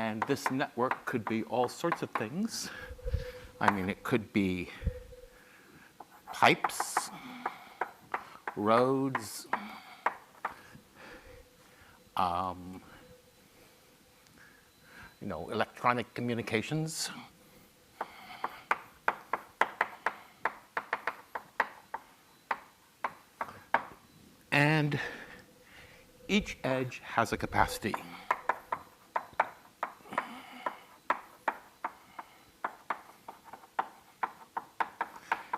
And this network could be all sorts of things. I mean, it could be pipes, roads, electronic communications. And each edge has a capacity.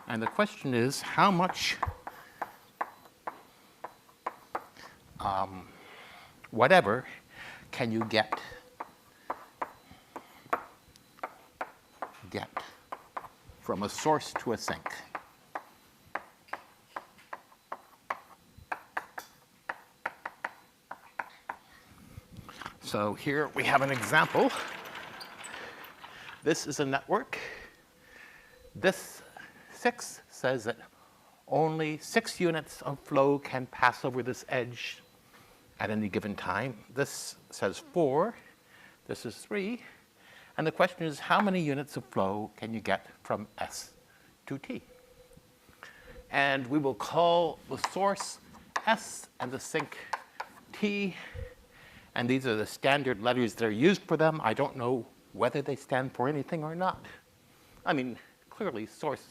And the question is, how much whatever can you get from a source to a sink? So here we have an example. This is a network. This 6 says that only 6 units of flow can pass over this edge at any given time. This says 4. This is 3. And the question is, how many units of flow can you get from S to T? And we will call the source S and the sink T. And these are the standard letters that are used for them. I don't know whether they stand for anything or not. I mean, clearly source,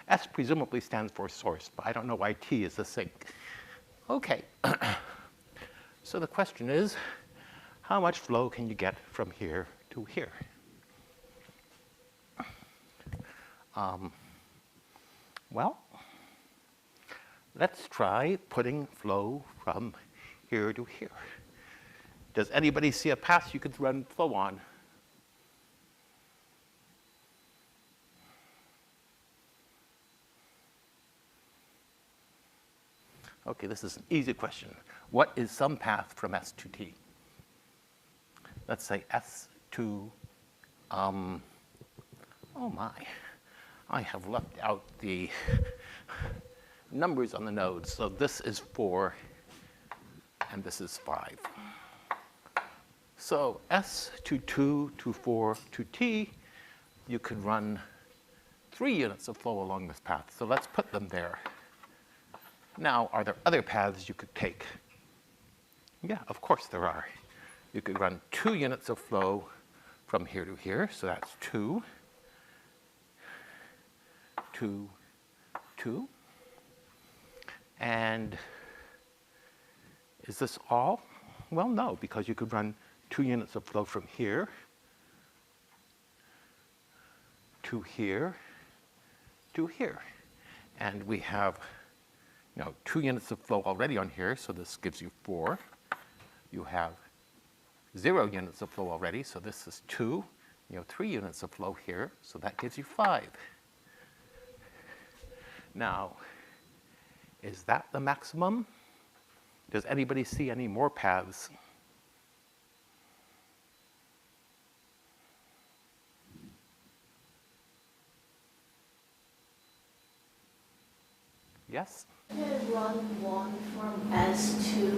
S presumably stands for source, but I don't know why T is the sink. Okay. So the question is, how much flow can you get from here to here? Well, let's try putting flow from here to here. Does anybody see a path you could run flow on? Okay, this is an easy question. What is some path from S to T? Let's say S to, oh my, I have left out the numbers on the nodes. So this is 4, and this is 5. So S to 2 to 4 to T, you could run 3 units of flow along this path. So let's put them there. Now, are there other paths you could take? Yeah, of course there are. You could run 2 units of flow from here to here. So that's 2, 2, 2. And is this all? Well, no, because you could run 2 units of flow from here to here to here. And we have 2 units of flow already on here, so this gives you 4. You have 0 units of flow already, so this is 2. 3 units of flow here, so that gives you 5. Now, is that the maximum? Does anybody see any more paths? Yes? You run 1 from S to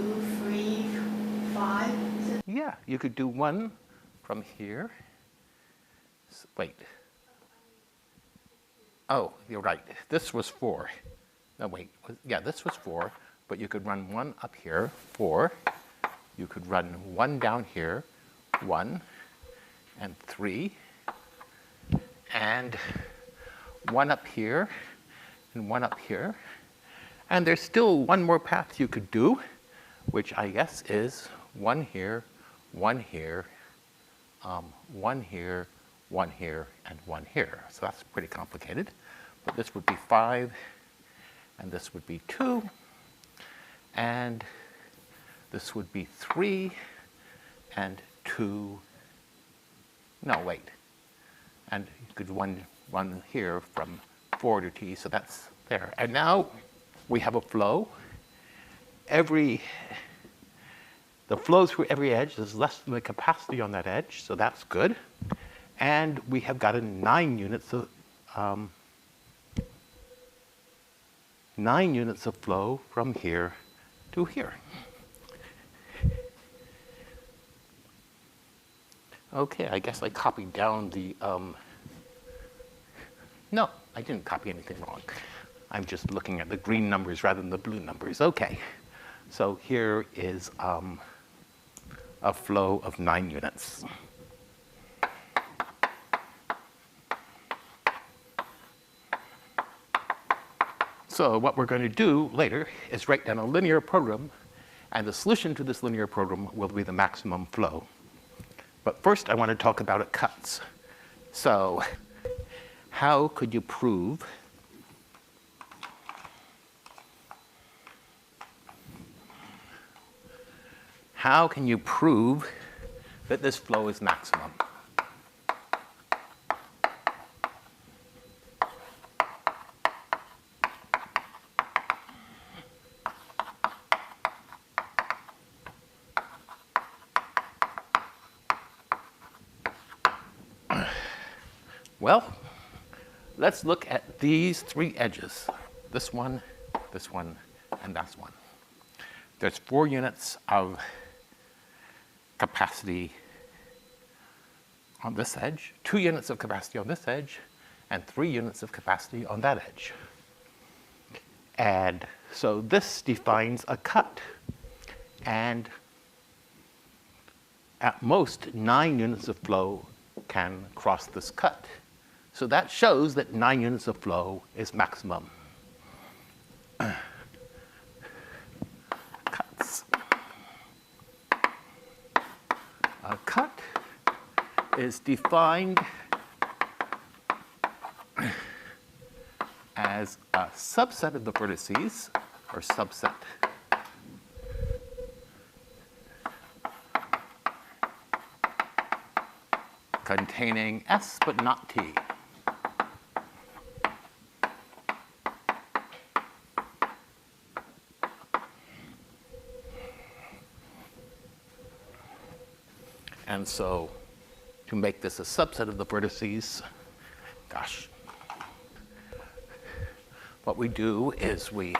3, 5? Yeah, you could do 1 from here. Wait. Oh, you're right. This was 4. No, wait. Yeah, this was 4, but you could run 1 up here, 4. You could run 1 down here, 1, and 3, and 1 up here, and 1 up here. And there's still 1 more path you could do, which I guess is 1 here, 1 here, 1 here, 1 here, and 1 here. So that's pretty complicated. But this would be 5, and this would be 2, and this would be 3, and 2. No, wait. And you could run here from 4 to T, so that's there. And now we have a flow. The flow through every edge is less than the capacity on that edge, so that's good. And we have gotten 9 units of 9 units of flow from here to here. Okay, I guess I copied down the, no, I didn't copy anything wrong. I'm just looking at the green numbers rather than the blue numbers. Okay, so here is a flow of 9 units. So what we're going to do later is write down a linear program, and the solution to this linear program will be the maximum flow. But first I want to talk about it cuts. So how could you prove that this flow is maximum? Well, let's look at these 3 edges. This one, and this one. There's 4 units of capacity on this edge, 2 units of capacity on this edge, and 3 units of capacity on that edge. And so this defines a cut. And at most, 9 units of flow can cross this cut. So that shows that 9 units of flow is maximum. Cuts. A cut is defined as a subset of the vertices, or subset, containing S but not T. And so to make this a subset of the vertices, gosh, what we do is we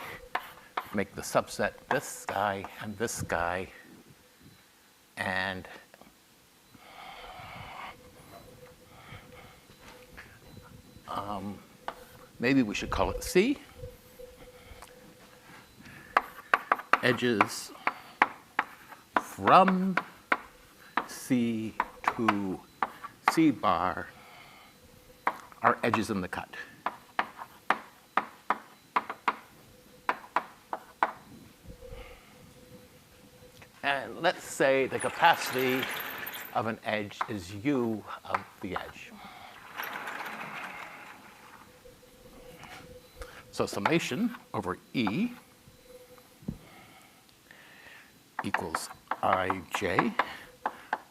make the subset this guy and this guy, and maybe we should call it C. Edges from C to C bar are edges in the cut. And let's say the capacity of an edge is U of the edge. So summation over E equals Ij,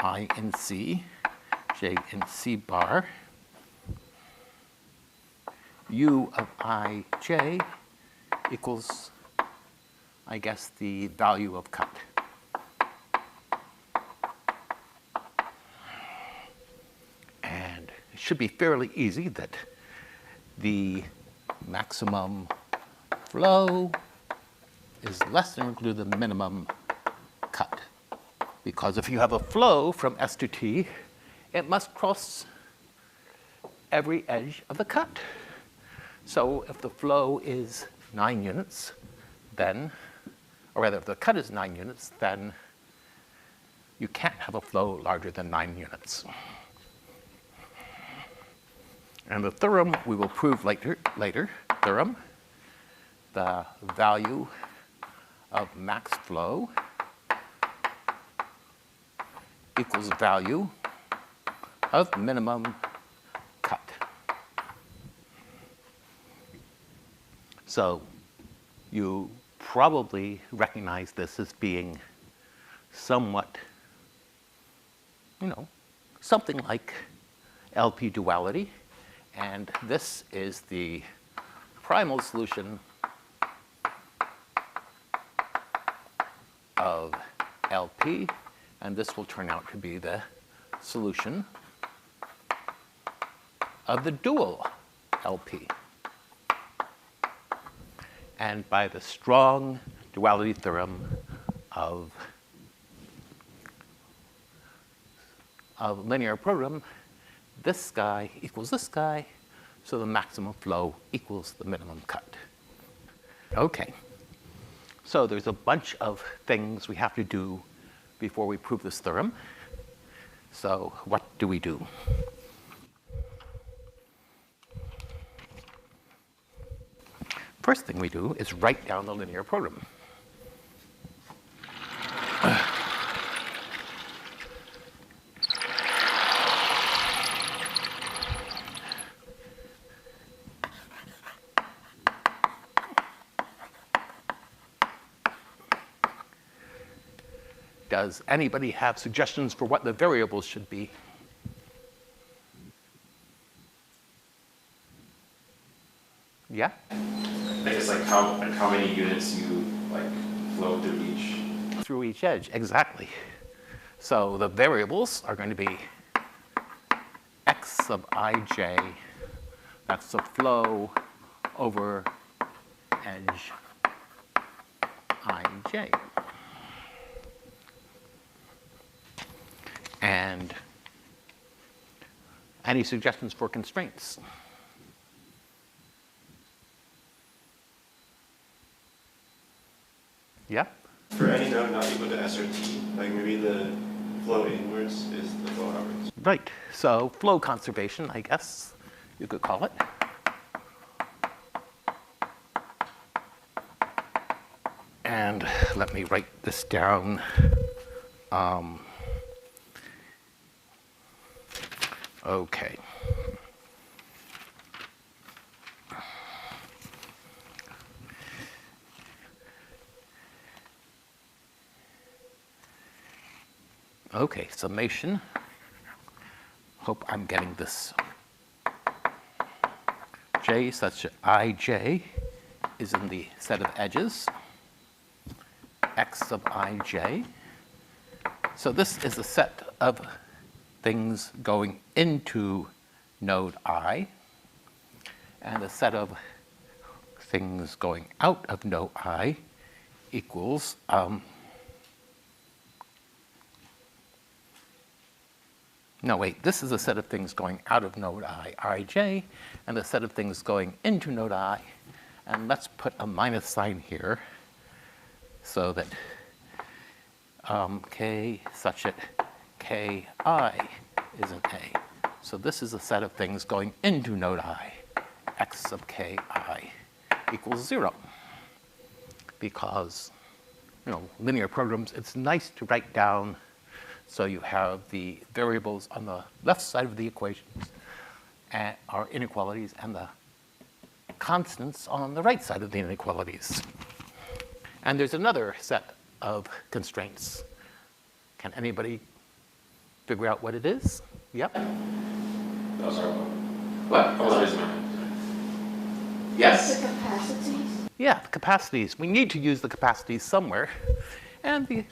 I in C, J in C bar, U of Ij equals, I guess, the value of cut. And it should be fairly easy that the maximum flow is less than or equal to the minimum cut. Because if you have a flow from S to T, it must cross every edge of the cut. So if the flow is 9 units, then, or rather if the cut is 9 units, then you can't have a flow larger than 9 units. And the theorem we will prove later, theorem, the value of max flow equals value of minimum cut. So you probably recognize this as being somewhat, something like LP duality. And this is the primal solution of LP, and this will turn out to be the solution of the dual LP. And by the strong duality theorem of of linear program, this guy equals this guy, so the maximum flow equals the minimum cut. Okay, so there's a bunch of things we have to do before we prove this theorem. So what do we do? First thing we do is write down the linear program. Does anybody have suggestions for what the variables should be? Yeah? I guess like how many units you like flow through each. Through each edge, exactly. So the variables are going to be x sub ij, that's the flow over edge ij. And any suggestions for constraints? Yeah? For any node not equal to SRT, like maybe the flow inwards is the flow outwards. Right. So flow conservation, I guess you could call it. And let me write this down. Okay. Okay, summation. Hope I'm getting this. J such that ij is in the set of edges. X sub ij. So this is a set of things going into node I, and a set of things going out of node I equals no, wait, this is a set of things going out of node I, ij, and the set of things going into node I. And let's put a minus sign here so that k such that ki is an A. So this is a set of things going into node I, x sub ki equals 0. Because, linear programs, it's nice to write down so you have the variables on the left side of the equations are inequalities and the constants on the right side of the inequalities. And there's another set of constraints. Can anybody figure out what it is? Yep. Oh, sorry. What? I was raising my hand. Yes? The capacities? Yeah, the capacities. We need to use the capacities somewhere. And the,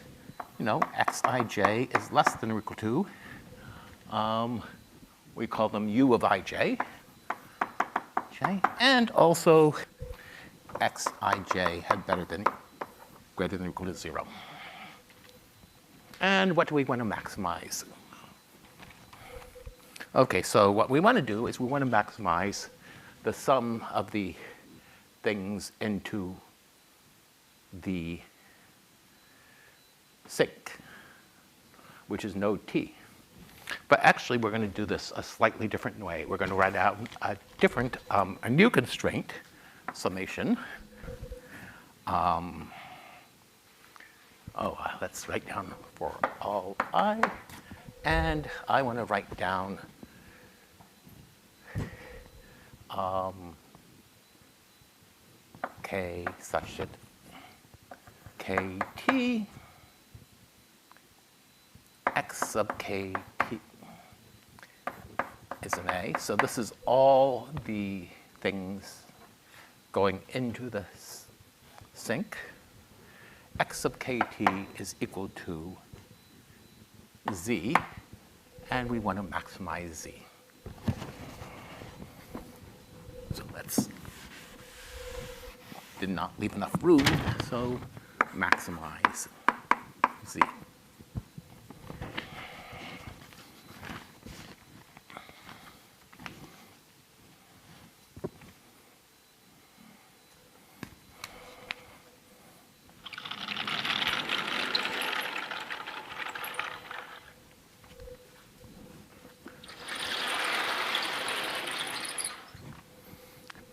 xij is less than or equal to, we call them u of ij. Okay. And also xij had greater than or equal to 0. And what do we want to maximize? Okay, so what we want to do is we want to maximize the sum of the things into the sink, which is node T. But actually, we're going to do this a slightly different way. We're going to write out a different, a new constraint, summation. Let's write down for all I. And I want to write down k such that kt x sub kt is an A. So this is all the things going into the sink. X sub kt is equal to z, and we want to maximize z. So did not leave enough room, so maximize z.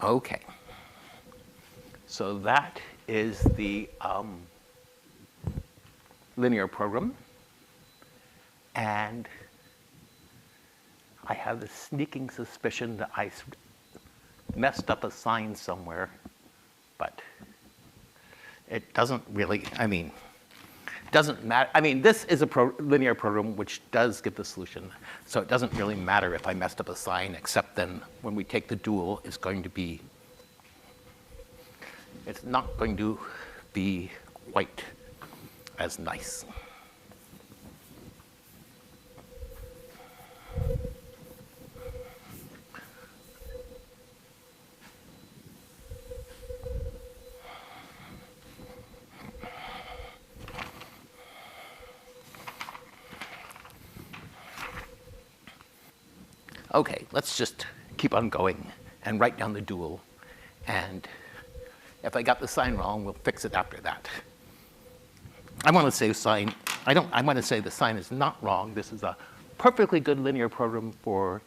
Okay. So that is the linear program. And I have the sneaking suspicion that I messed up a sign somewhere, but it doesn't really, I mean, doesn't matter. I mean, this is a linear program which does give the solution. So it doesn't really matter if I messed up a sign, except then when we take the dual, it's not going to be quite as nice. Okay, let's just keep on going and write down the dual. And if I got the sign wrong, we'll fix it after that. I want to say the sign is not wrong. This is a perfectly good linear program for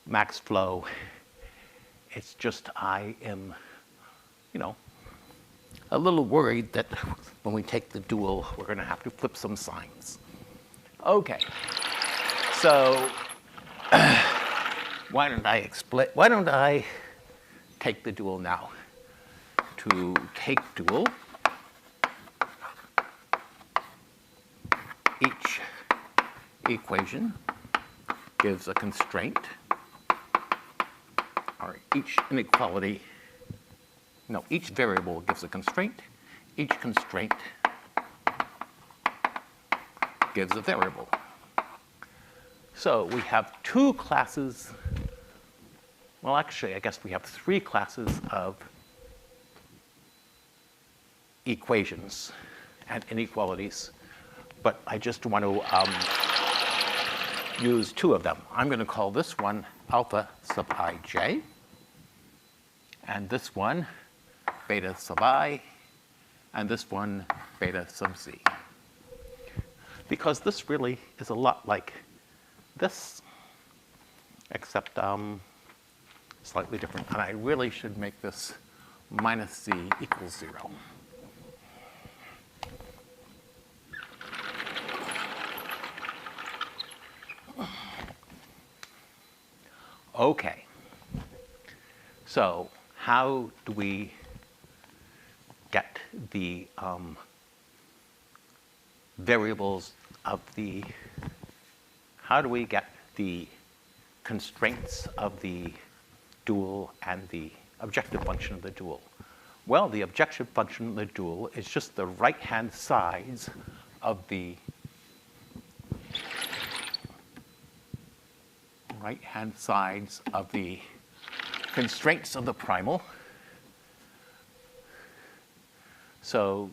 max flow. It's just I am, a little worried that when we take the dual, we're going to have to flip some signs. Okay. So why don't I take the dual now? To take dual, each equation gives a constraint, or each inequality, no, each variable gives a constraint, each constraint gives a variable. So we have two classes, well, actually, I guess we have three classes of equations and inequalities, but I just want to use two of them. I'm going to call this one alpha sub ij, and this one beta sub I, and this one beta sub z. Because this really is a lot like this, except slightly different. And I really should make this minus z equals 0. Okay. So how do we get the variables of the, how do we get the constraints of the dual and the objective function of the dual? Well, the objective function of the dual is just the right-hand sides of the constraints of the primal. So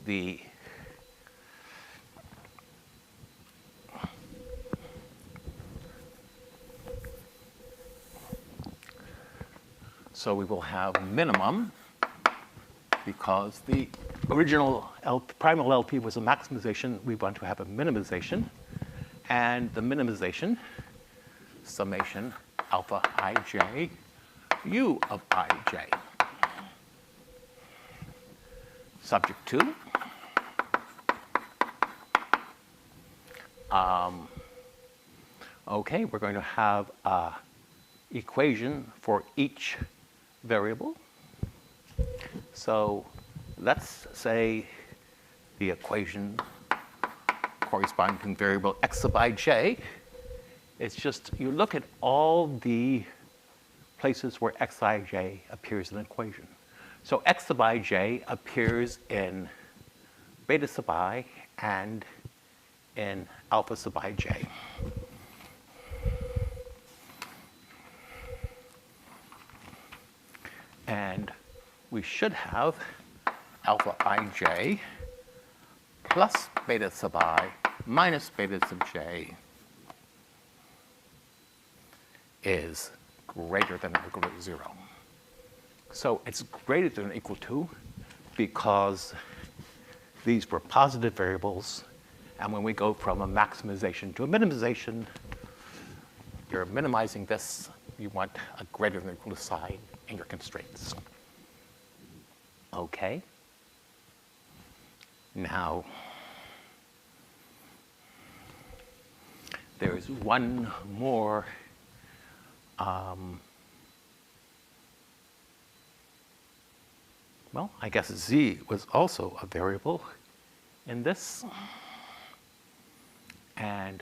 we will have minimum, because the original primal LP was a maximization. We want to have a minimization. And the minimization, summation alpha ij u of ij, subject to okay, we're going to have an equation for each variable. So let's say the equation corresponding to variable x sub ij. It's just you look at all the places where xij appears in an equation. So x sub ij appears in beta sub I and in alpha sub ij. And we should have alpha ij plus beta sub I minus beta sub j is greater than or equal to 0. So it's greater than or equal to because these were positive variables, and when we go from a maximization to a minimization, you're minimizing this, you want a greater than or equal to sign in your constraints. Okay. Now, there's one more well, I guess z was also a variable in this. And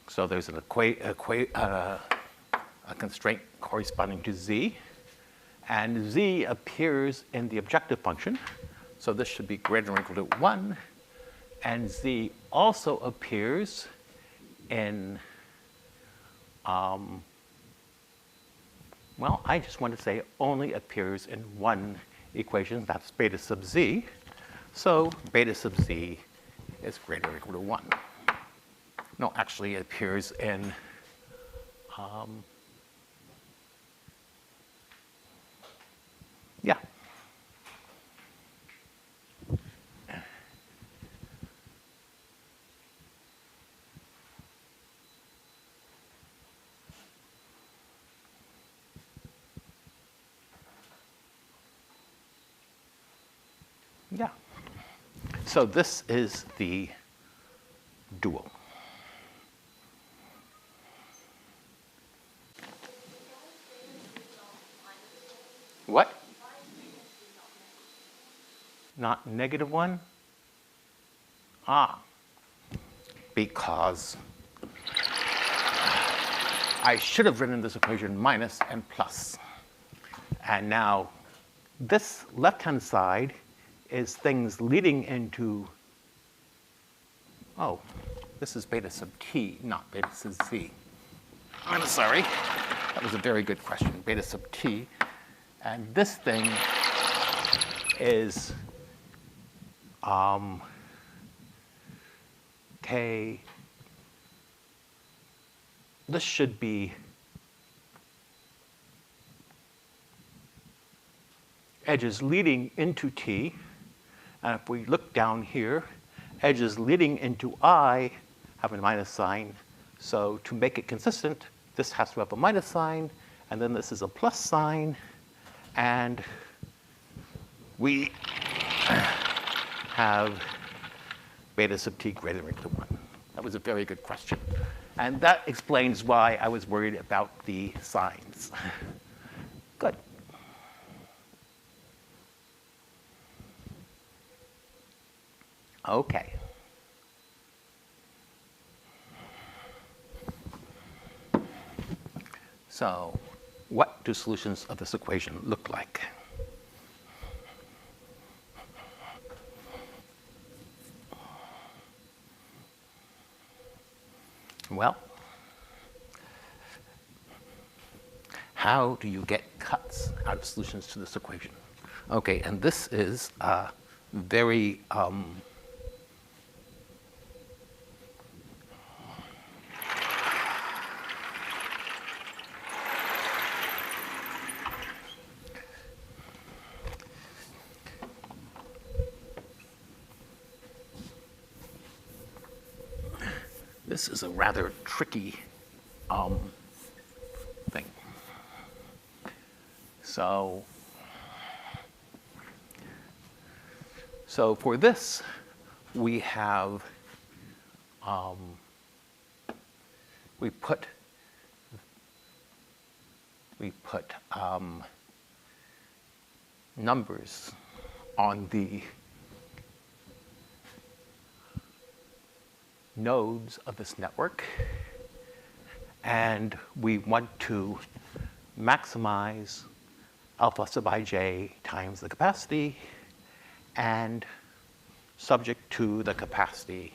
so there's a constraint corresponding to z. And z appears in the objective function. So this should be greater than or equal to 1. And z also appears in, well, I just want to say only appears in one equation. That's beta sub z. So beta sub z is greater than or equal to 1. No, actually it appears in yeah. Yeah. So this is the dual. What? Not -1? Ah, because I should have written this equation minus and plus. And now this left-hand side is things leading into, oh, this is beta sub t, not beta sub z. I'm sorry. That was a very good question. Beta sub t. And this thing is k. This should be edges leading into t. And if we look down here, edges leading into I have a minus sign. So to make it consistent, this has to have a minus sign, and then this is a plus sign. And we have beta sub t greater than or equal to 1. That was a very good question. And that explains why I was worried about the signs. Good. Okay. So what do solutions of this equation look like? Well, how do you get cuts out of solutions to this equation? Okay, and this is very this is a rather tricky thing. So for this, we have we put numbers on the nodes of this network, and we want to maximize alpha sub ij times the capacity, and subject to the capacity,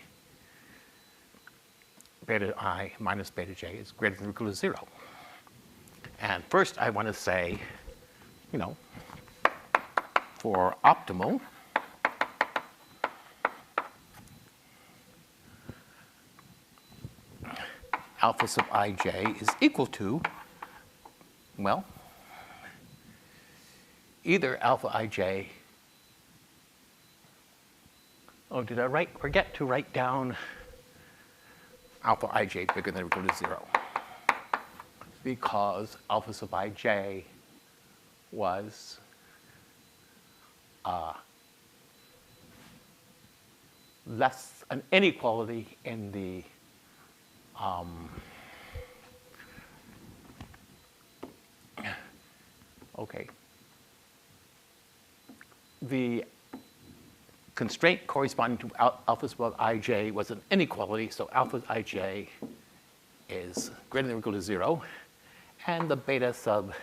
beta I minus beta j is greater than or equal to 0. And first I want to say, you know, for optimal, alpha sub ij is equal to, well, either alpha ij, oh, did I forget to write down alpha ij bigger than or equal to 0. Because alpha sub ij was less an inequality in the okay. The constraint corresponding to alpha sub ij was an inequality, so alpha ij is greater than or equal to 0, and the beta sub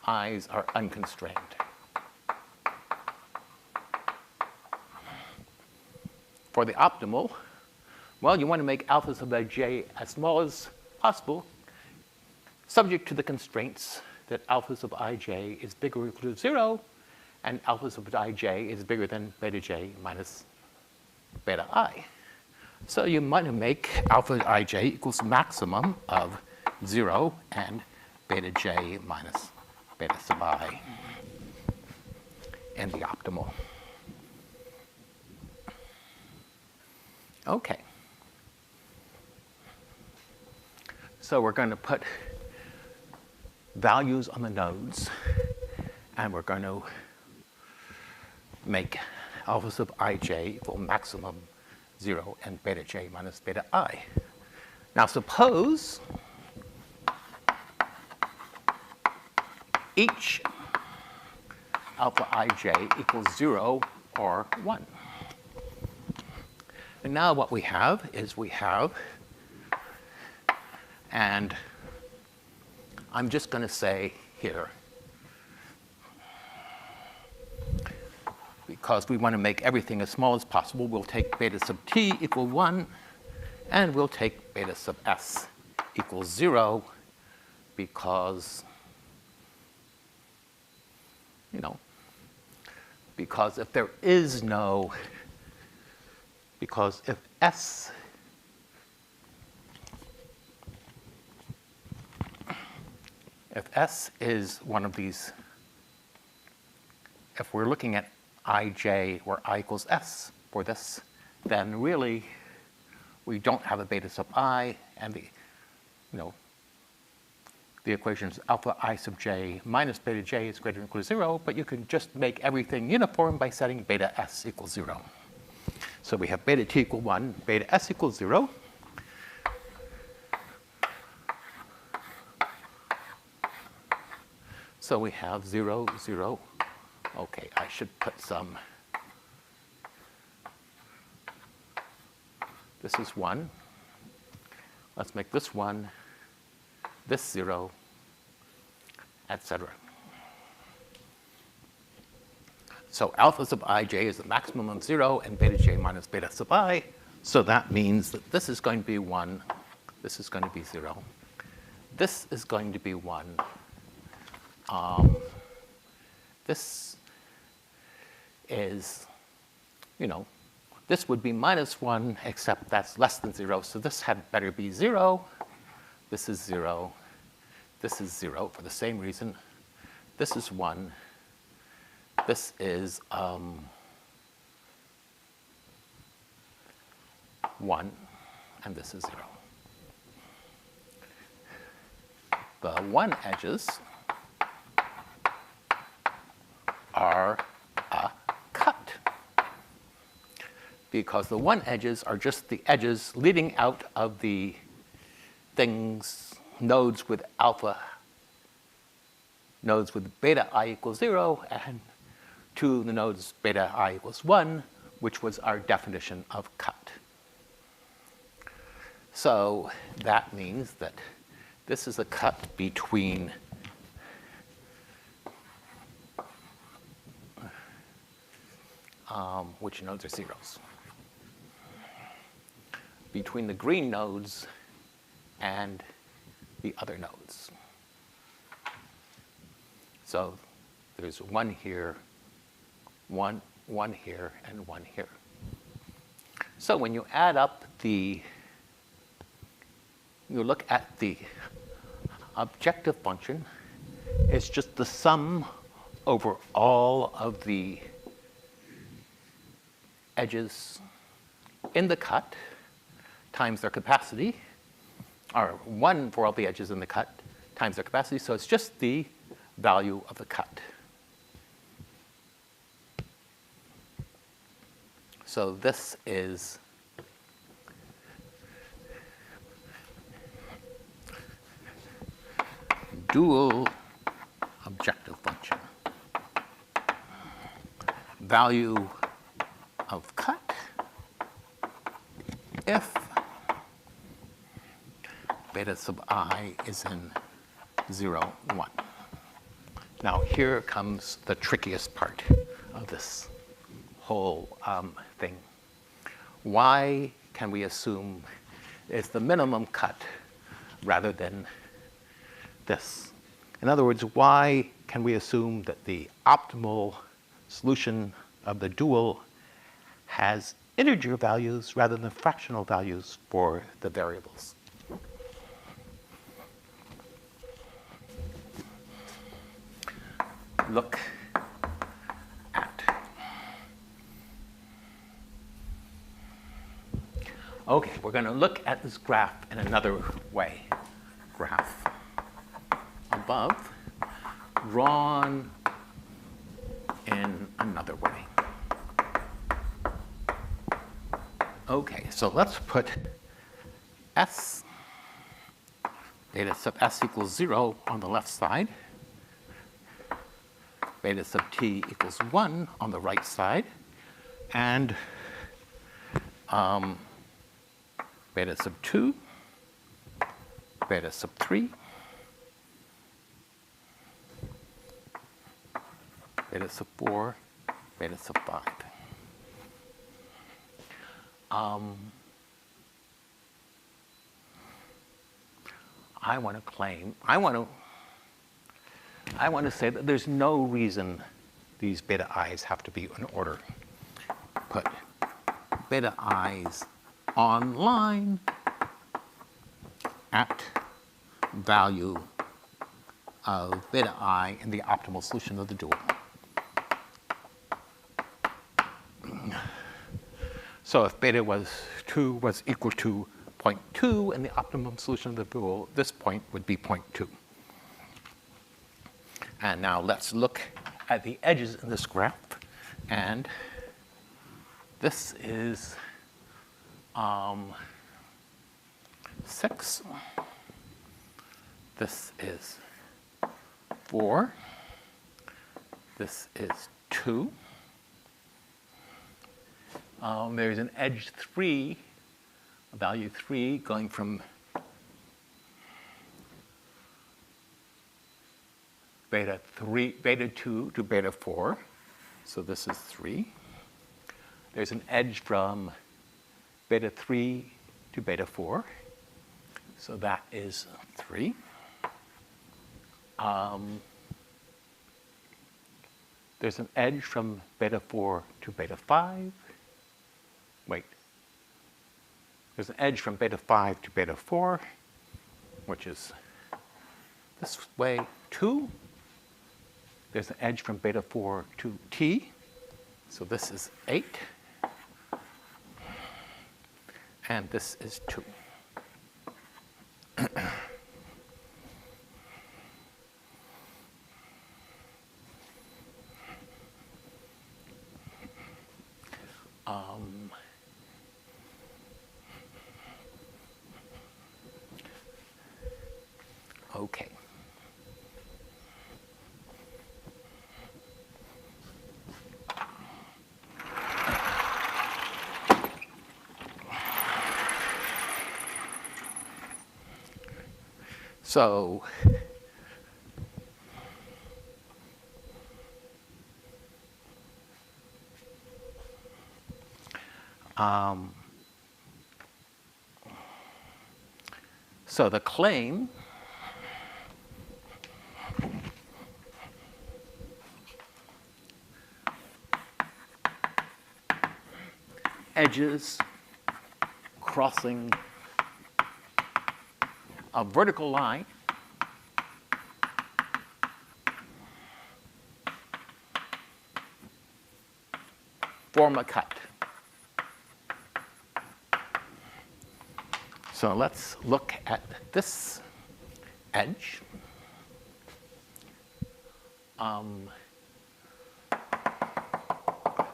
i's are unconstrained. For the optimal, well, you want to make alpha sub ij as small as possible, subject to the constraints that alpha sub ij is bigger or equal to 0, and alpha sub ij is bigger than beta j minus beta I. So you want to make alpha ij equals maximum of 0 and beta j minus beta sub I in the optimal. Okay. So we're going to put values on the nodes, and we're going to make alpha sub ij equal maximum 0 and beta j minus beta I. Now suppose each alpha ij equals 0 or 1. And now what we have is and I'm just going to say here, because we want to make everything as small as possible, we'll take beta sub t equal 1, and we'll take beta sub s equals 0, because, because if there is no, because if s is one of these, if we're looking at ij where I equals s for this, then really we don't have a beta sub I, and the equation is alpha I sub j minus beta j is greater than or equal to 0, but you can just make everything uniform by setting beta s equals 0. So we have beta t equal 1, beta s equals 0. So we have 0, 0. Okay, I should put some. This is 1. Let's make this 1, this 0, etc. So alpha sub ij is the maximum of 0 and beta j minus beta sub I. So that means that this is going to be 1, this is going to be 0, this is going to be 1. This is, this would be minus 1, except that's less than 0. So this had better be 0. This is 0. This is 0 for the same reason. This is 1. This is 1, and this is 0. The 1 edges are a cut, because the 1 edges are just the edges leading out of the things, nodes with beta I equals 0, and to the nodes beta I equals 1, which was our definition of cut. So that means that this is a cut between which nodes are zeros? Between the green nodes and the other nodes. So there's 1 here, 1 here, and 1 here. So when you add up you look at the objective function, it's just the sum over all of the edges in the cut times their capacity, or 1 for all the edges in the cut times their capacity. So it's just the value of the cut. So this is dual objective function. Value of cut if beta sub I is in 0, 1. Now here comes the trickiest part of this whole thing. Why can we assume it's the minimum cut rather than this? In other words, why can we assume that the optimal solution of the dual has integer values rather than fractional values for the variables? Look at. Okay, we're going to look at this graph in another way. Graph above, drawn in another way. Okay, so let's put S, beta sub S equals 0 on the left side, beta sub T equals 1 on the right side, and beta sub 2, beta sub 3, beta sub 4, beta sub 5. I want to claim, I want to say that there's no reason these beta i's have to be in order. Put beta i's on line at value of beta I in the optimal solution of the dual. So if beta was 2 was equal to 0.2 in the optimum solution of the dual, this point would be 0.2. And now let's look at the edges in this graph. And this is 6. This is 4. This is 2. There's an edge 3, a value 3, going from beta 2 to beta 4. So this is 3. There's an edge from beta 3 to beta 4. So that is 3. There's an edge from beta 4 to beta 5. Wait. There's an edge from beta 5 to beta 4, which is this way, 2. There's an edge from beta 4 to T, so this is 8. And this is 2. Okay. So so the claim edges crossing a vertical line form a cut. So let's look at this edge.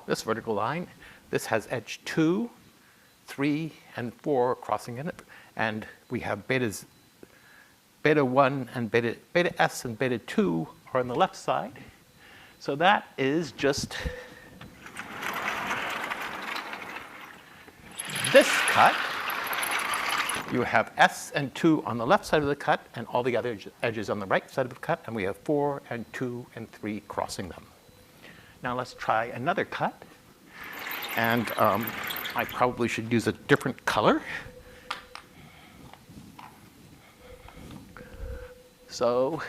This vertical line, this has edge 2, 3, and 4 crossing in it. And we have beta 1 and beta S and beta 2 are on the left side. So that is just this cut. You have S and 2 on the left side of the cut and all the other edges on the right side of the cut, and we have 4 and 2 and 3 crossing them. Now let's try another cut, and I probably should use a different color. So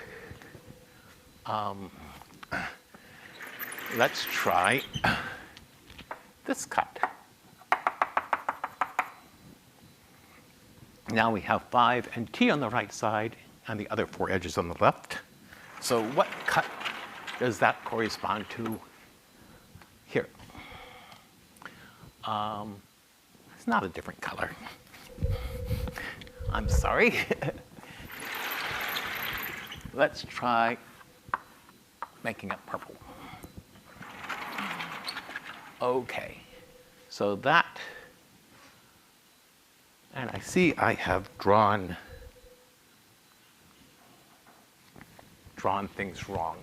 let's try this cut. Now we have 5 and T on the right side and the other 4 edges on the left. So what cut does that correspond to here? It's not a different color. I'm sorry. Let's try making it purple. Okay, so that, and I see I have drawn things wrong.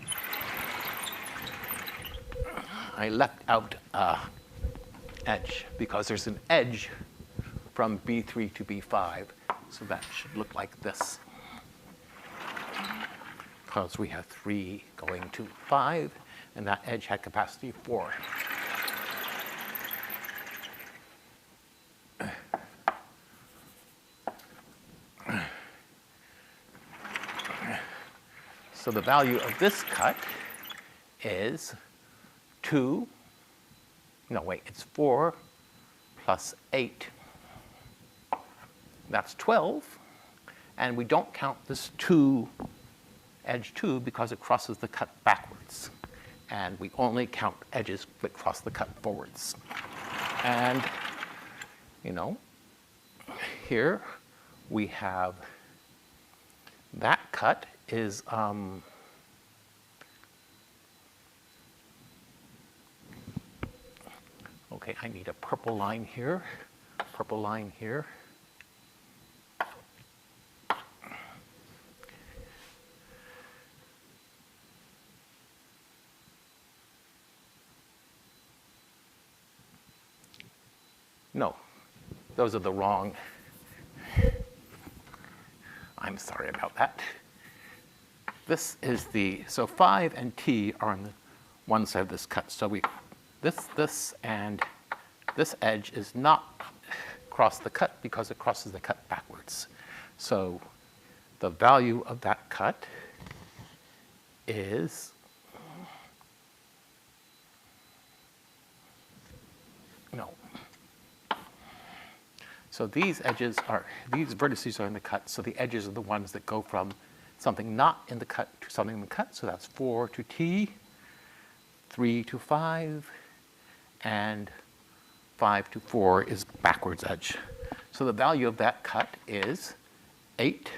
I left out an edge because there's an edge from B3 to B5, so that should look like this. Because we have 3 going to 5, and that edge had capacity 4. So the value of this cut is 2, no wait, it's 4 plus 8. That's 12, and we don't count this edge 2 because it crosses the cut backwards. And we only count edges that cross the cut forwards. And, here we have that cut is okay, I need a purple line here, purple line here. No, those are the wrong. I'm sorry about that. This is so 5 and T are on the one side of this cut. So this and this edge is not across the cut because it crosses the cut backwards. So the value of that cut is so these vertices are in the cut, so the edges are the ones that go from something not in the cut to something in the cut. So that's 4 to T, 3 to 5, and 5 to 4 is backwards edge. So the value of that cut is 8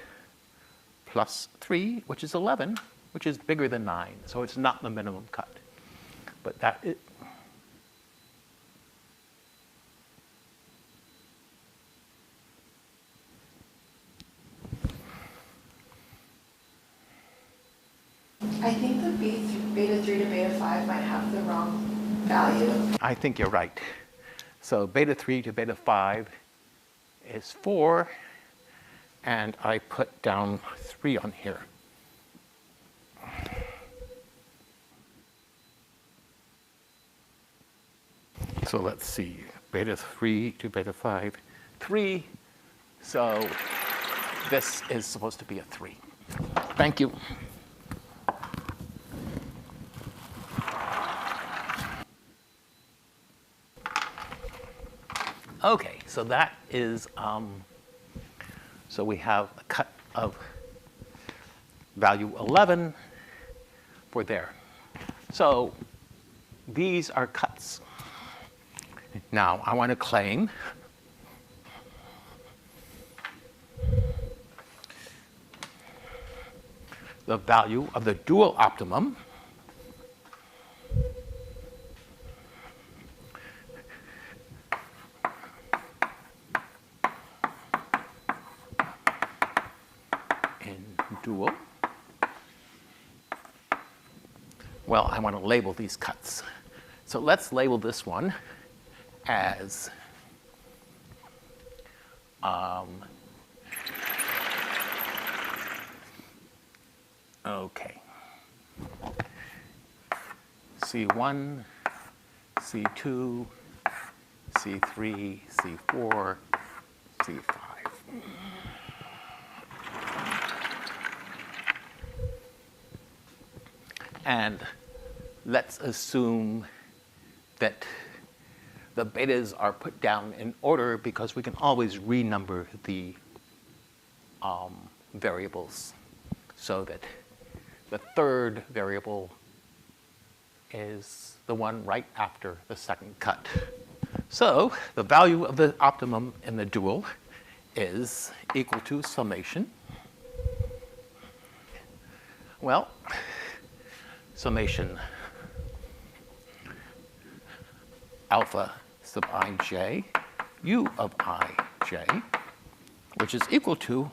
plus 3, which is 11, which is bigger than 9. So it's not the minimum cut. But that is. I think the beta 3 to beta 5 might have the wrong value. I think you're right. So beta 3 to beta 5 is 4, and I put down 3 on here. So let's see, beta 3 to beta 5, 3. So this is supposed to be a 3. Thank you. Okay, so that is, so we have a cut of value 11 for there. So these are cuts. Now I want to claim the value of the dual optimum in dual. Well, I want to label these cuts. So let's label this one as okay. C1, C2, C3, C4, C5. And let's assume that the betas are put down in order because we can always renumber the variables so that the third variable is the one right after the second cut. So the value of the optimum in the dual is equal to summation. Well, summation alpha sub ij, u of ij, which is equal to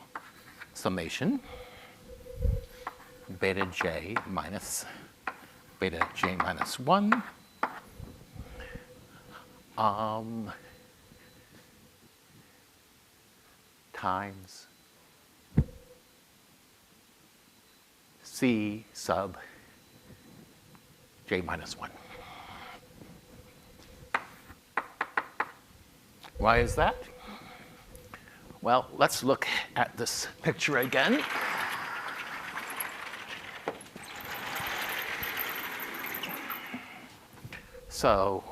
summation beta j minus 1 times c sub j minus 1. Why is that? Well, let's look at this picture again. So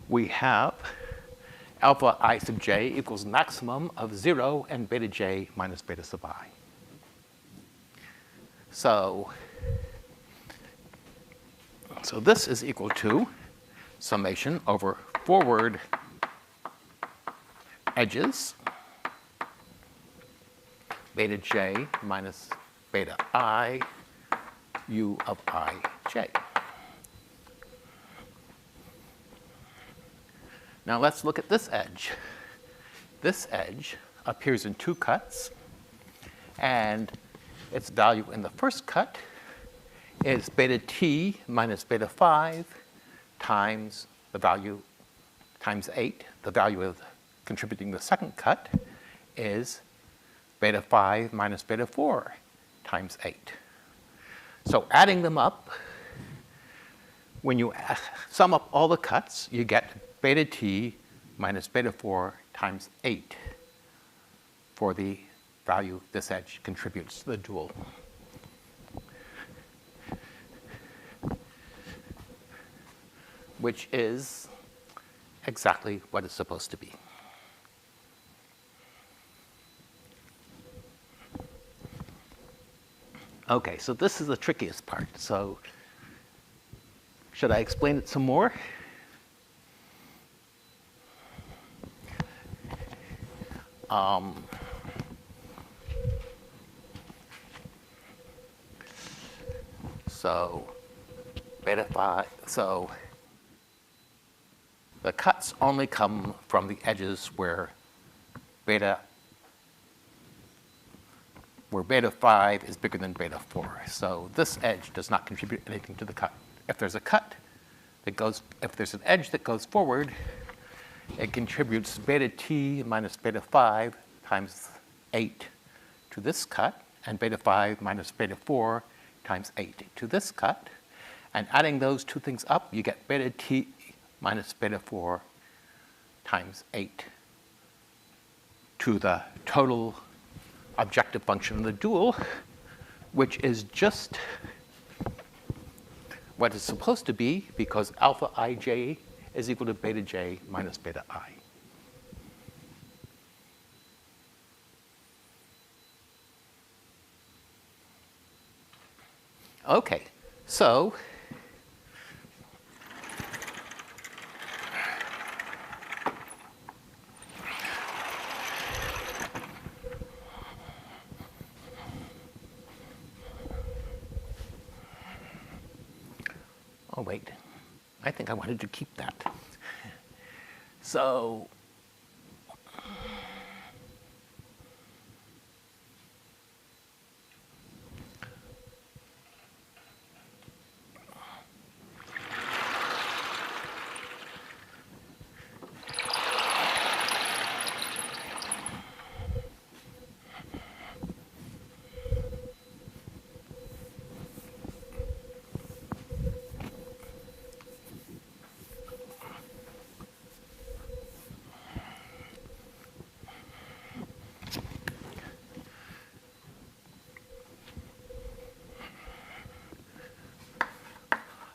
we have alpha I sub j equals maximum of 0 and beta j minus beta sub I. So this is equal to summation over forward edges beta j minus beta I u of ij. Now let's look at this edge. This edge appears in two cuts, and its value in the first cut is beta t minus beta 5 times the value times 8. The value of contributing the second cut is beta 5 minus beta 4 times 8. So adding them up, when you sum up all the cuts, you get beta t minus beta 4 times 8 for the value this edge contributes to the dual. Which is exactly what it's supposed to be. Okay, so this is the trickiest part. So should I explain it some more? So beta 5, so the cuts only come from the edges where beta 5 is bigger than beta 4. So this edge does not contribute anything to the cut. If there's a cut that goes, if there's an edge that goes forward, it contributes beta t minus beta 5 times 8 to this cut, and beta 5 minus beta 4 times 8 to this cut. And adding those two things up, you get beta t minus beta 4 times 8 to the total objective function of the dual, which is just what it's supposed to be because alpha ij is equal to beta j minus beta I. Okay, so Oh, wait. I think I wanted to keep that. So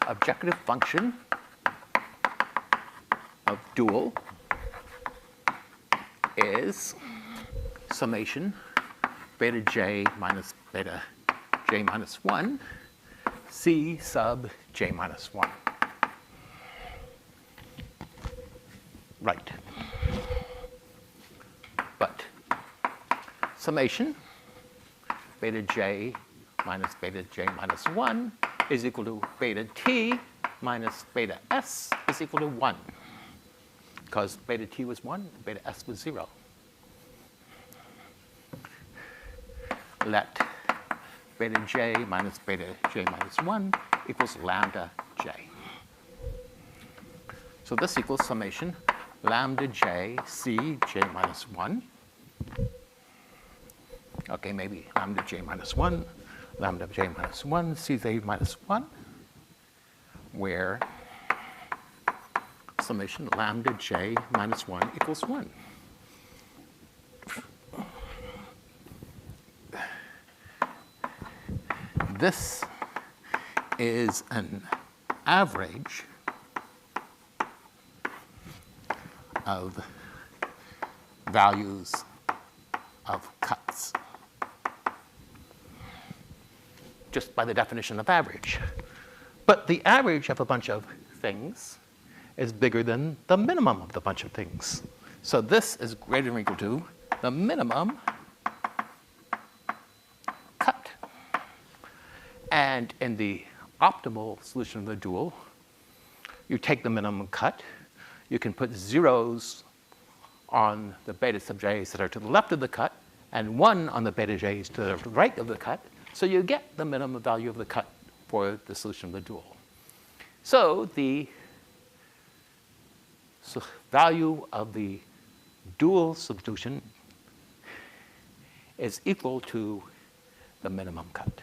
objective function of dual is summation beta j minus beta j minus 1 c sub j minus 1. Right. But summation beta j minus beta j minus 1 is equal to beta t minus beta s is equal to 1. Because beta t was 1, beta s was 0. Let beta j minus beta j minus 1 equals lambda j. So this equals summation lambda j c j minus 1. Okay, maybe lambda j minus 1, lambda j minus 1, c j minus 1, where summation lambda j minus 1 equals 1. This is an average of values of cuts, just by the definition of average. But the average of a bunch of things is bigger than the minimum of the bunch of things. So this is greater than or equal to the minimum cut. And in the optimal solution of the dual, you take the minimum cut. You can put zeros on the beta sub j's that are to the left of the cut, and 1 on the beta j's to the right of the cut. So you get the minimum value of the cut for the solution of the dual. So the value of the dual solution is equal to the minimum cut.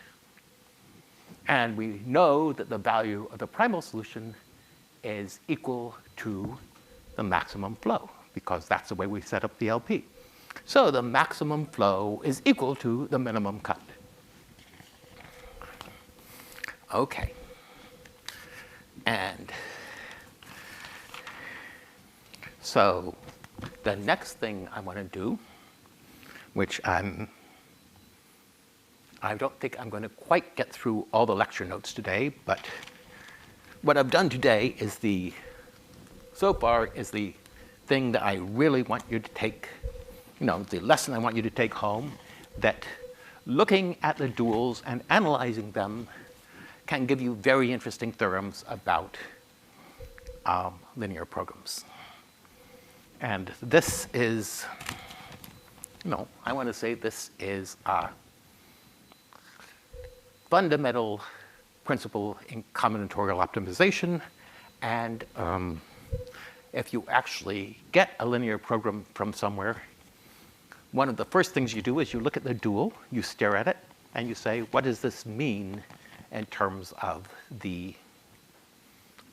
And we know that the value of the primal solution is equal to the maximum flow, because that's the way we set up the LP. So the maximum flow is equal to the minimum cut. Okay. And so the next thing I want to do, which I don't think I'm going to quite get through all the lecture notes today, but what I've done today is so far is the thing that I really want you to take, the lesson I want you to take home, that looking at the duals and analyzing them can give you very interesting theorems about linear programs. And this is, I want to say this is a fundamental principle in combinatorial optimization. And if you actually get a linear program from somewhere, one of the first things you do is you look at the dual, you stare at it, and you say, what does this mean in terms of the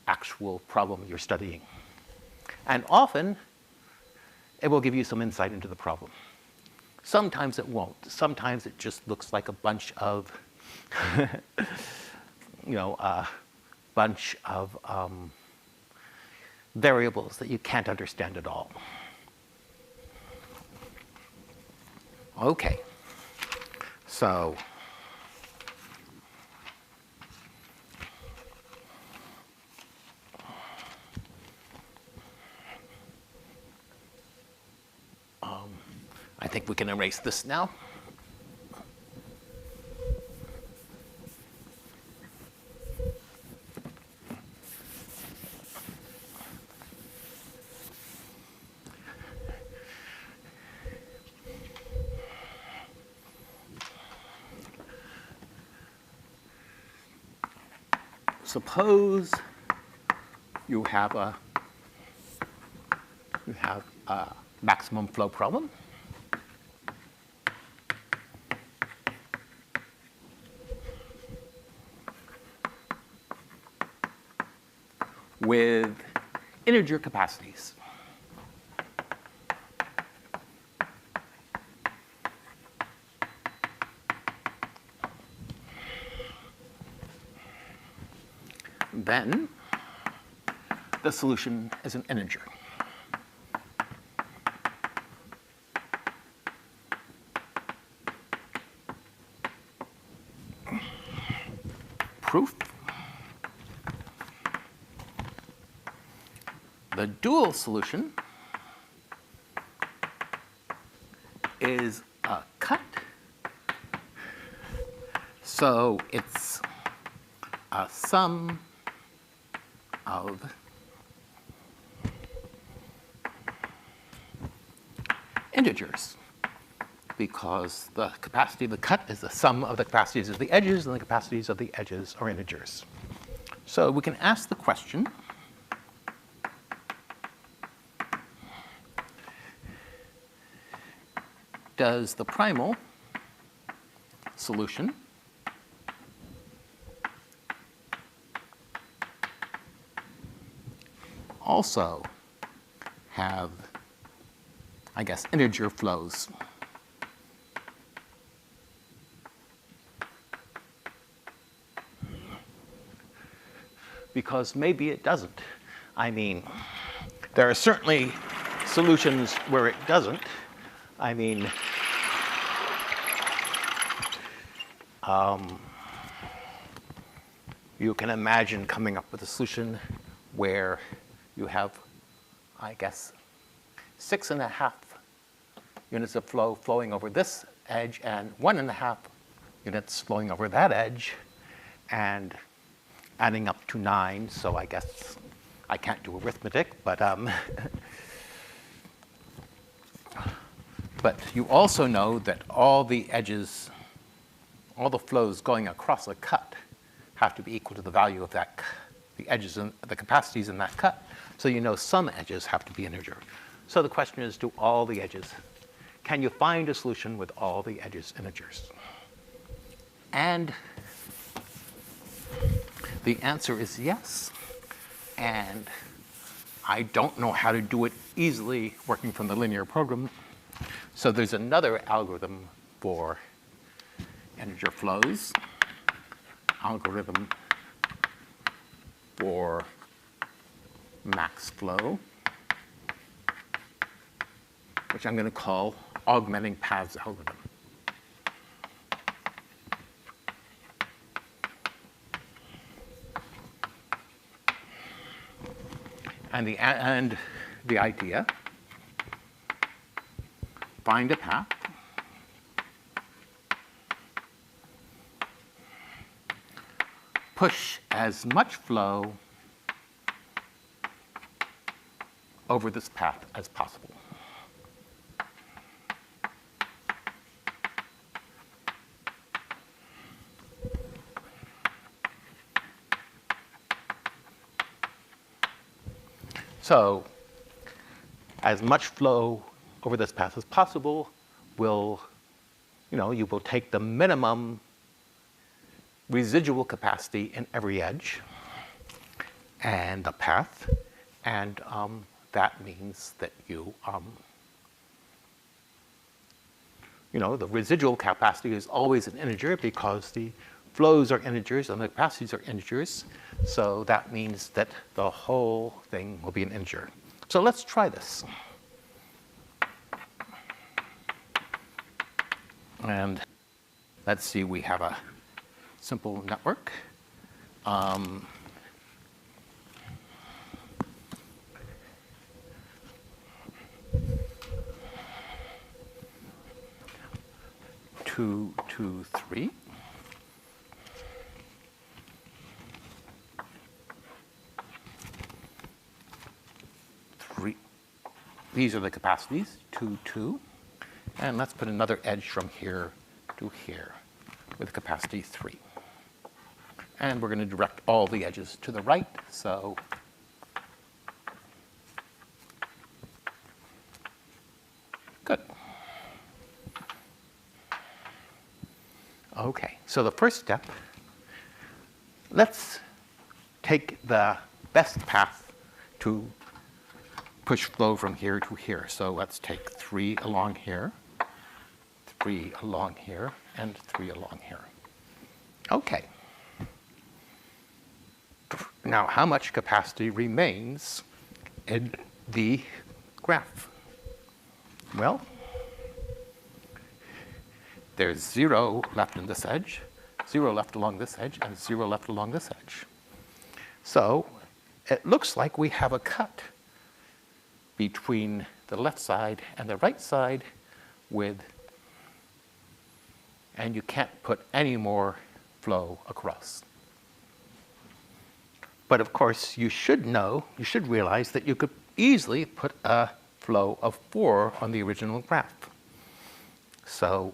actual problem you're studying? And often, it will give you some insight into the problem. Sometimes it won't. Sometimes it just looks like a bunch of, variables that you can't understand at all. Okay, so I think we can erase this now. suppose you have a maximum flow problem. With integer capacities. Then the solution is an integer. Proof. The dual solution is a cut. So it's a sum of integers, because the capacity of the cut is the sum of the capacities of the edges, and the capacities of the edges are integers. So we can ask the question, does the primal solution also have, I guess, integer flows? Because maybe it doesn't. I mean, there are certainly solutions where it doesn't. I mean, you can imagine coming up with a solution where you have, I guess, 6.5 units of flow flowing over this edge and 1.5 units flowing over that edge, and adding up to 9. So I guess I can't do arithmetic, but but you also know that all the edges, all the flows going across a cut have to be equal to the value of that, the edges and the capacities in that cut. So you know some edges have to be integer. So the question is, do all the edges, can you find a solution with all the edges integers? And the answer is yes. And I don't know how to do it easily working from the linear program. So there's another algorithm for integer flows, algorithm for max flow, which I'm going to call augmenting paths algorithm. And the idea, find a path, push as much flow over this path as possible. So as much flow over this path as possible will, you will take the minimum residual capacity in every edge and the path, and that means that the residual capacity is always an integer because the flows are integers and the capacities are integers. So that means that the whole thing will be an integer. So let's try this. And let's see, we have a simple network. Two, 3. These are the capacities, 2, 2. And let's put another edge from here to here with capacity 3. And we're going to direct all the edges to the right. So good. OK, so the first step, let's take the best path to push flow from here to here. So let's take 3 along here, 3 along here, and 3 along here. OK. Now, how much capacity remains in the graph? Well, there's 0 left in this edge, 0 left along this edge, and 0 left along this edge. So it looks like we have a cut between the left side and the right side and you can't put any more flow across. But of course, you should realize that you could easily put a flow of 4 on the original graph. So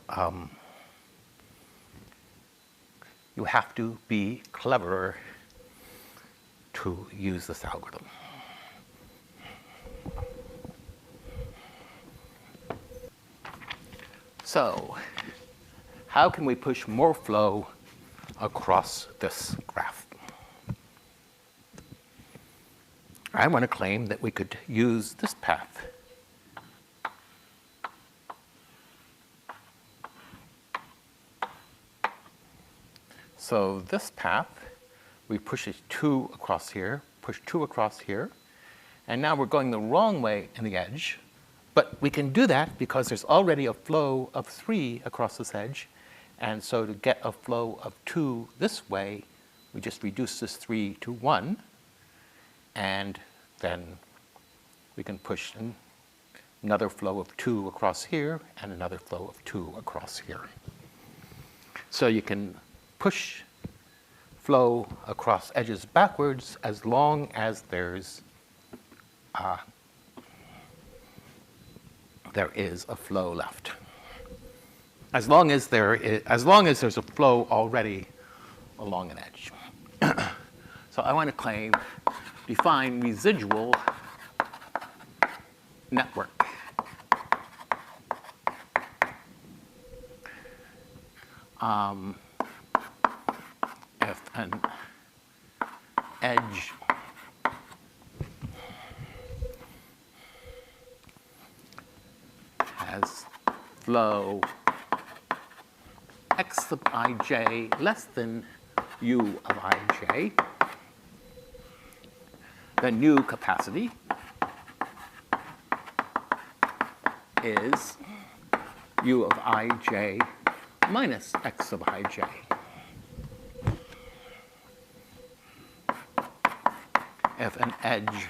you have to be cleverer to use this algorithm. So how can we push more flow across this graph? I want to claim that we could use this path. So this path, we push 2 across here, push 2 across here, and now we're going the wrong way in the edge. But we can do that because there's already a flow of 3 across this edge. And so to get a flow of 2 this way, we just reduce this 3 to 1. And then we can push another flow of 2 across here and another flow of 2 across here. So you can push flow across edges backwards as long as there is a flow left. As long as there's a flow already along an edge. So I want to define residual network. If an edge has flow x sub ij less than u of ij, the new capacity is u of ij minus x sub ij. If an edge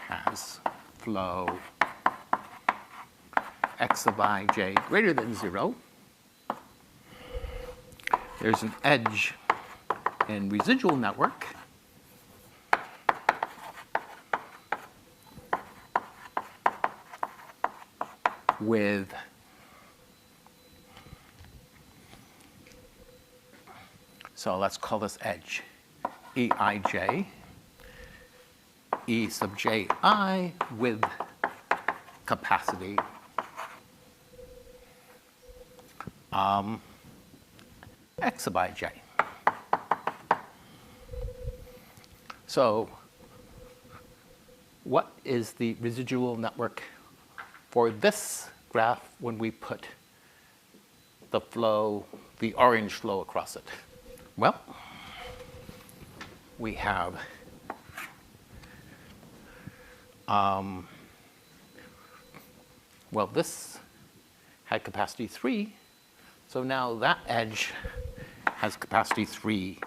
has flow x sub ij greater than 0, there's an edge in residual network with so let's call this edge Eij, E sub ji with capacity x sub ij. So what is the residual network for this graph when we put the flow, the orange flow across it? Well, we have well, this had capacity 3, so now that edge has capacity 3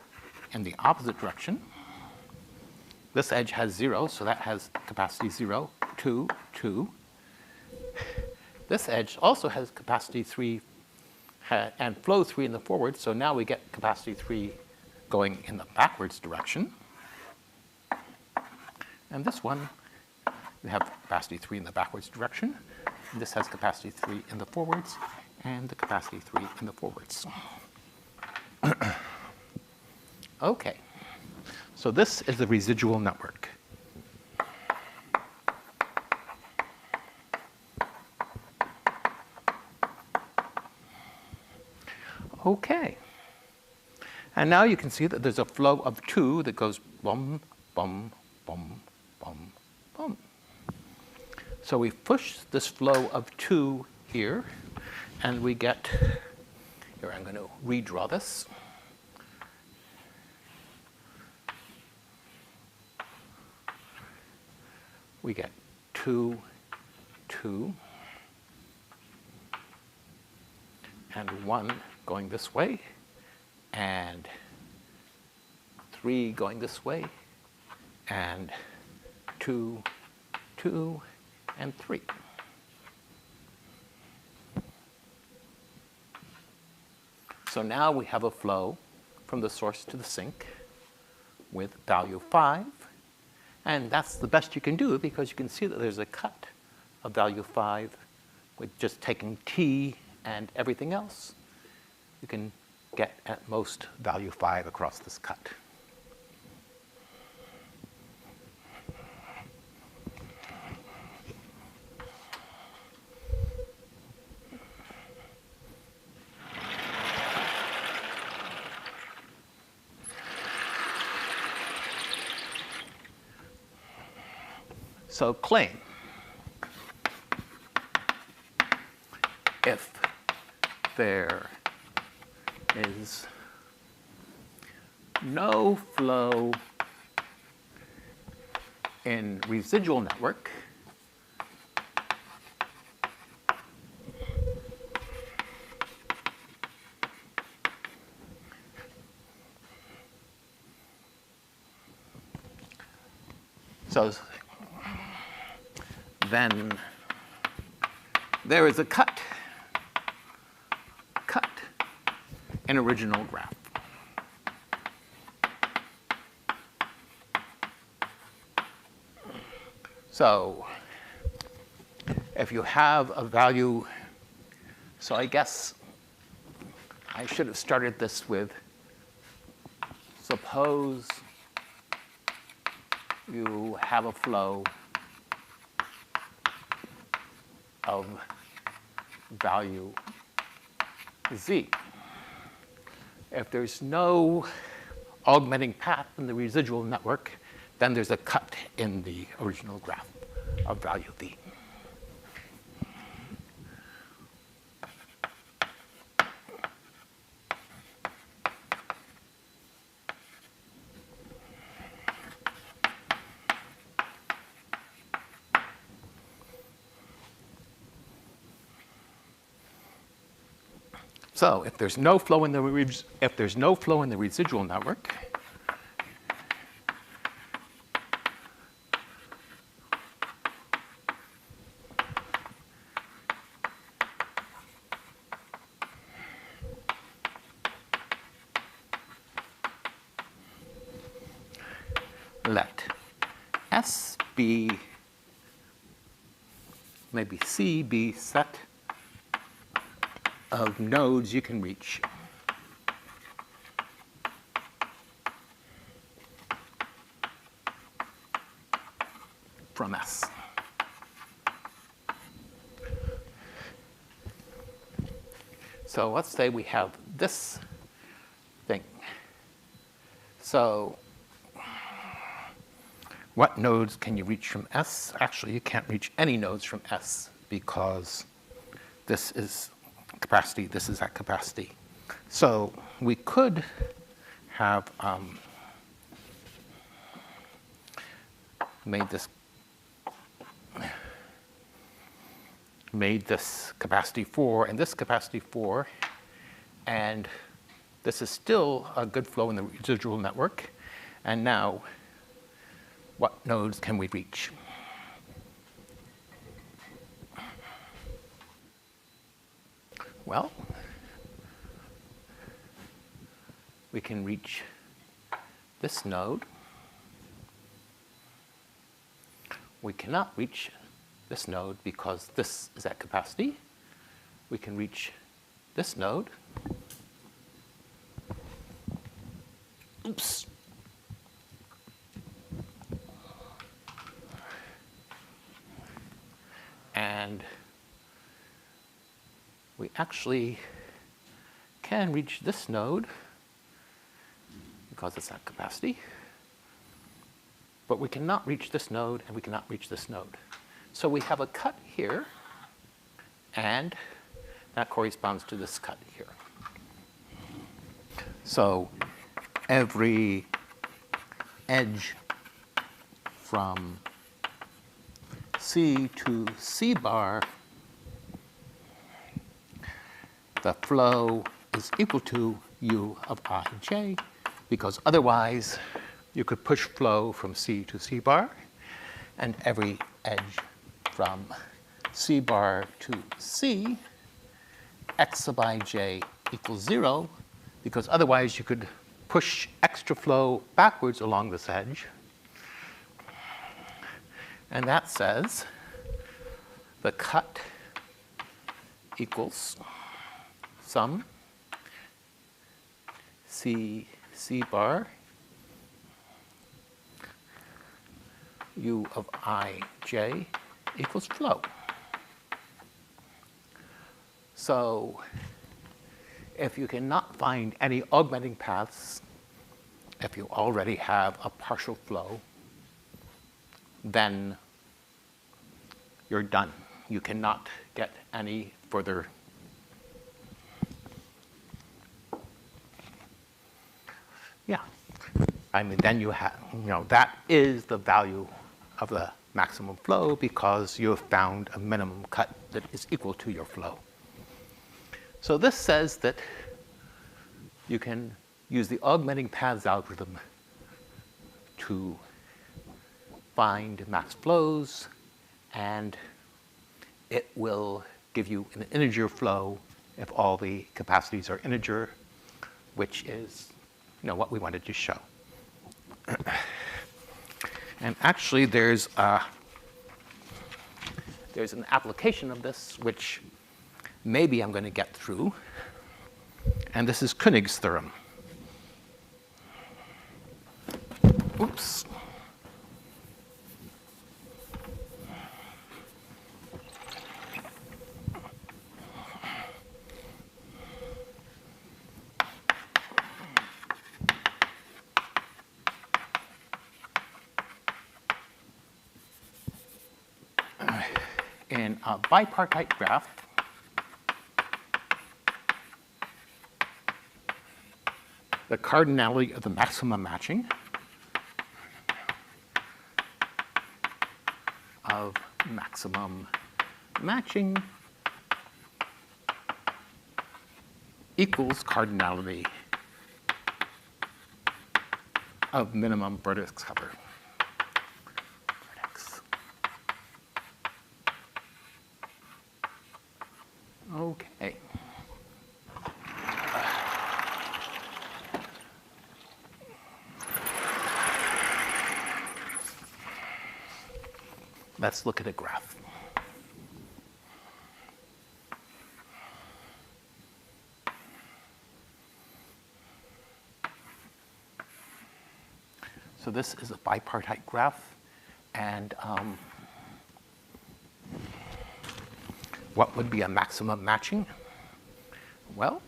in the opposite direction. This edge has 0, so that has capacity 0, 2, 2. This edge also has capacity 3 and flow 3 in the forward, so now we get capacity 3 going in the backwards direction. And this one, we have capacity 3 in the backwards direction. And this has capacity 3 in the forwards, and the capacity 3 in the forwards. Okay. So this is the residual network. Okay. And now you can see that there's a flow of 2 that goes bum, bum, bum, bum, bum. So we push this flow of 2 here, and we get, here I'm going to redraw this. We get 2, 2, and 1 going this way, and 3 going this way, and 2, 2, and 3. So now we have a flow from the source to the sink with value 5. And that's the best you can do because you can see that there's a cut of value 5 with just taking t and everything else. You can get at most value 5 across this cut. So claim, if there is no flow in residual network, so then there is a cut in original graph. So if you have a value, so I guess I should have started this with, suppose you have a flow of value z. If there's no augmenting path in the residual network, then there's a cut in the original graph of value v. So if there's no flow in the residual network, let S be, maybe C be set of nodes you can reach. From S. So let's say we have this thing. So what nodes can you reach from S? Actually, you can't reach any nodes from S because this is capacity, this is at capacity. So we could have made this capacity 4 and this capacity 4, and this is still a good flow in the residual network. And now, what nodes can we reach? Well, we can reach this node. We cannot reach this node because this is at capacity. We can reach this node. Oops. And we actually can reach this node because it's that capacity. But we cannot reach this node, and we cannot reach this node. So we have a cut here, and that corresponds to this cut here. So every edge from C to C bar, the flow is equal to U of ij, because otherwise you could push flow from C to C bar, and every edge from C bar to C, x sub ij equals 0, because otherwise you could push extra flow backwards along this edge. And that says the cut equals sum C bar U of ij equals flow. So if you cannot find any augmenting paths, if you already have a partial flow, then you're done. You cannot get any further. Yeah. I mean, then you have, that is the value of the maximum flow, because you have found a minimum cut that is equal to your flow. So this says that you can use the augmenting paths algorithm to find max flows, and it will give you an integer flow if all the capacities are integer, which is what we wanted to show. And actually, there's an application of this which maybe I'm going to get through, and this is König's theorem. Oops. In a bipartite graph, the cardinality of the maximum matching equals cardinality of minimum vertex cover. Okay. Let's look at a graph. So this is a bipartite graph, and what would be a maximum matching? Well,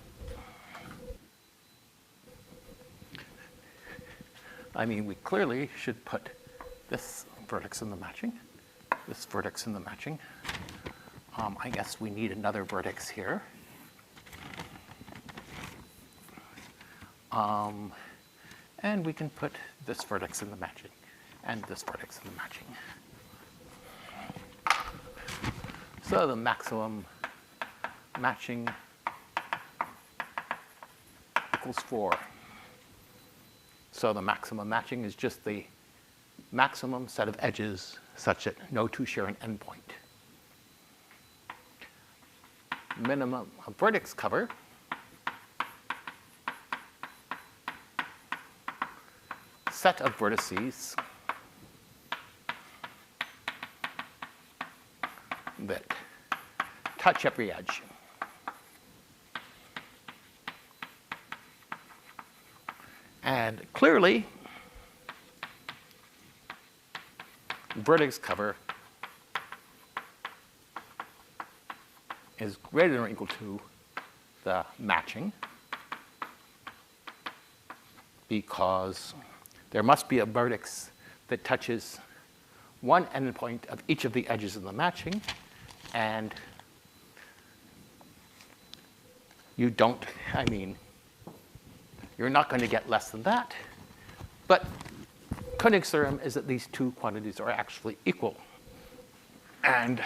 I mean, we clearly should put this vertex in the matching, this vertex in the matching. I guess we need another vertex here. And we can put this vertex in the matching and this vertex in the matching. So the maximum matching equals 4. So the maximum matching is just the maximum set of edges such that no two share an endpoint. Minimum vertex cover set of vertices that touch every edge. And clearly, vertex cover is greater than or equal to the matching, because there must be a vertex that touches one endpoint of each of the edges in the matching, and you don't, I mean, you're not going to get less than that. But König's theorem is that these two quantities are actually equal. And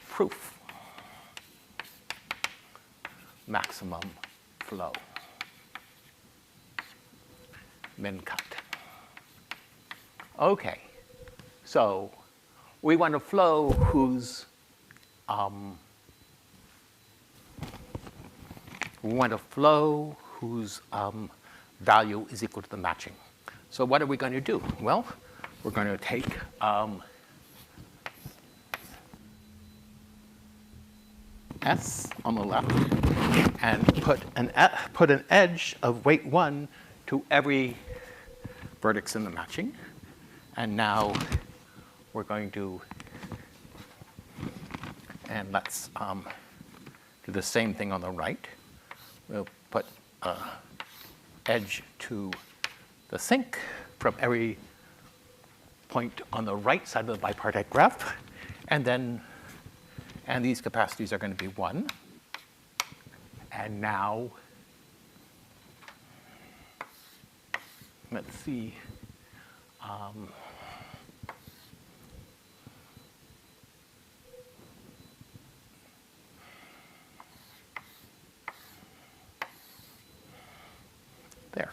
proof, maximum flow, min cut. Okay, so we want a flow whose value is equal to the matching. So what are we going to do? Well, we're going to take S on the left and put an edge of weight 1 to every vertex in the matching. And now we're going to, and let's do the same thing on the right. We'll put an edge to the sink from every point on the right side of the bipartite graph. And these capacities are going to be 1. And now, let's see. There.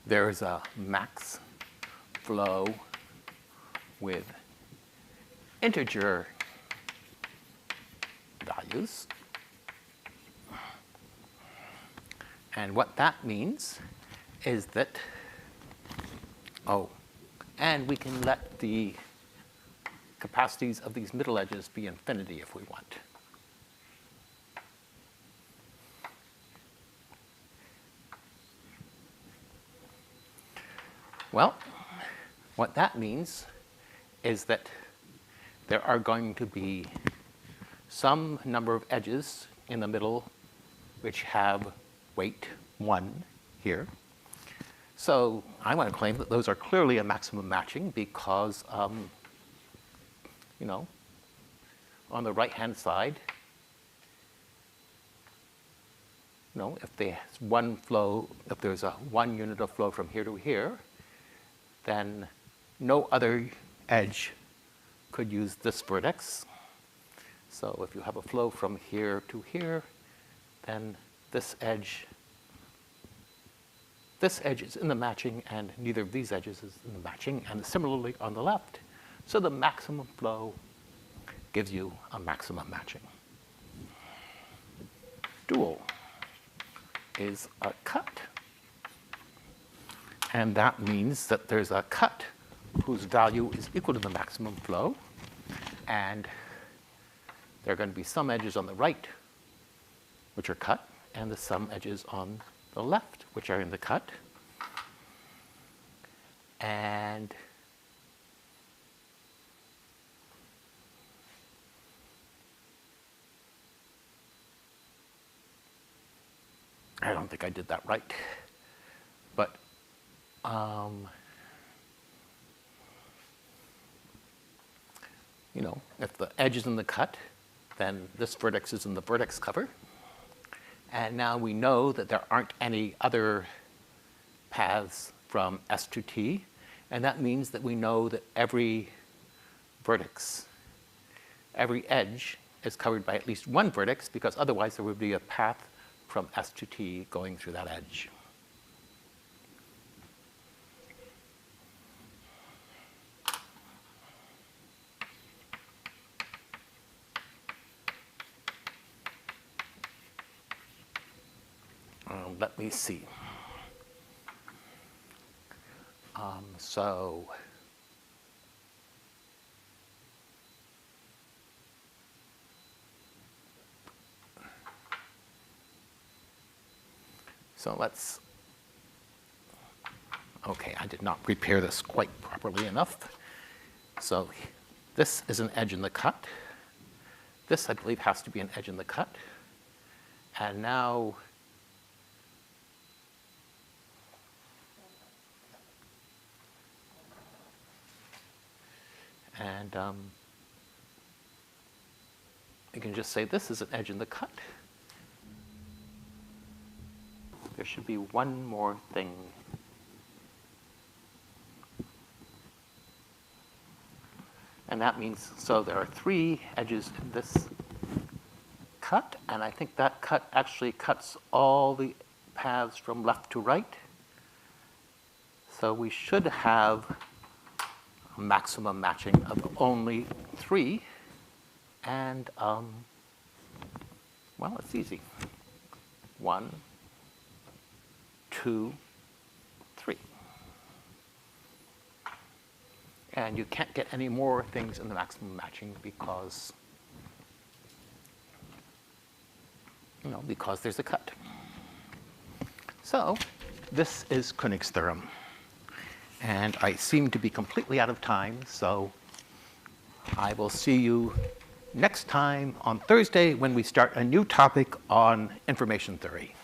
There's a max flow with integer values. And what that means is that, and we can let the capacities of these middle edges be infinity if we want. Well, what that means is that there are going to be some number of edges in the middle which have weight 1 here. So I want to claim that those are clearly a maximum matching because, on the right-hand side, if there's one flow, if there's a 1 unit of flow from here to here, then no other edge could use this vertex. So if you have a flow from here to here, then this edge is in the matching, and neither of these edges is in the matching, and similarly on the left. So the maximum flow gives you a maximum matching. Dual is a cut. And that means that there's a cut whose value is equal to the maximum flow. And there are going to be some edges on the right which are cut, and some edges on the left which are in the cut. And I don't think I did that right. But if the edge is in the cut, then this vertex is in the vertex cover. And now we know that there aren't any other paths from S to T. And that means that we know that every vertex, every edge is covered by at least one vertex, because otherwise there would be a path from S to T going through that edge. let me see. So let's, okay, I did not prepare this quite properly enough. So this is an edge in the cut. This, I believe, has to be an edge in the cut. And now, you can just say this is an edge in the cut. There should be one more thing. And that means, so there are 3 edges in this cut, and I think that cut actually cuts all the paths from left to right. So we should have a maximum matching of only 3. And, well, it's easy. 1, 2, 3. And you can't get any more things in the maximum matching because, because there's a cut. So this is König's theorem. And I seem to be completely out of time, so I will see you next time on Thursday when we start a new topic on information theory.